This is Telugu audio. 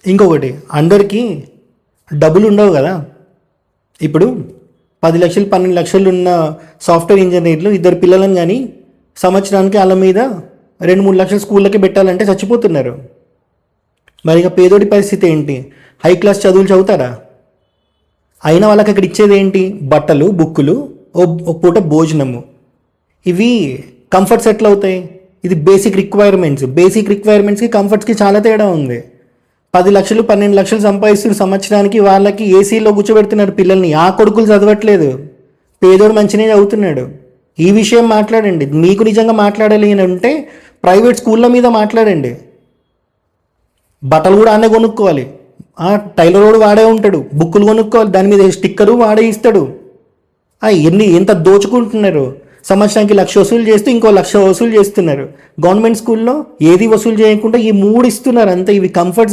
ఇంకొకటి, అందరికీ డబ్బులు ఉండవు కదా. ఇప్పుడు 10 లక్షలు 12 లక్షలు ఉన్న సాఫ్ట్వేర్ ఇంజనీర్లు ఇద్దరు పిల్లలను కానీ సంవత్సరానికి వాళ్ళ మీద 2-3 లక్షలు స్కూళ్ళకి పెట్టాలంటే చచ్చిపోతున్నారు. మరి ఇక పేదోడి పరిస్థితి ఏంటి? హై క్లాస్ చదువులు చదువుతారా? అయినా వాళ్ళకి అక్కడ ఇచ్చేది ఏంటి? బట్టలు, బుక్కులు, ఒక పూట భోజనము. ఇవి కంఫర్ట్స్ ఎట్లా అవుతాయి? ఇది బేసిక్ రిక్వైర్మెంట్స్కి కంఫర్ట్స్కి చాలా తేడా ఉంది. 10 లక్షలు 12 లక్షలు సంపాదిస్తున్న సంవత్సరానికి వాళ్ళకి ఏసీలో కూర్చోబెడుతున్నారు పిల్లల్ని. ఆ కొడుకులు చదవట్లేదు, పేదోడు మంచినే చదువుతున్నాడు. ఈ విషయం మాట్లాడండి. మీకు నిజంగా మాట్లాడాలి అని అంటే ప్రైవేట్ స్కూళ్ళ మీద మాట్లాడండి. బట్టలు కూడా ఆనే కొనుక్కోవాలి, టైలర్ వాడు వాడే ఉంటాడు, బుక్కులు కొనుక్కోవాలి, దాని మీద స్టిక్కరు వాడే ఇస్తాడు. ఎంత దోచుకుంటున్నారు. సంవత్సరానికి 1,00,000 వసూలు చేస్తూ ఇంకో 1,00,000 వసూలు చేస్తున్నారు. గవర్నమెంట్ స్కూల్లో ఏది వసూలు చేయకుండా ఈ 3 ఇస్తున్నారు అంతే. ఇవి కంఫర్ట్స్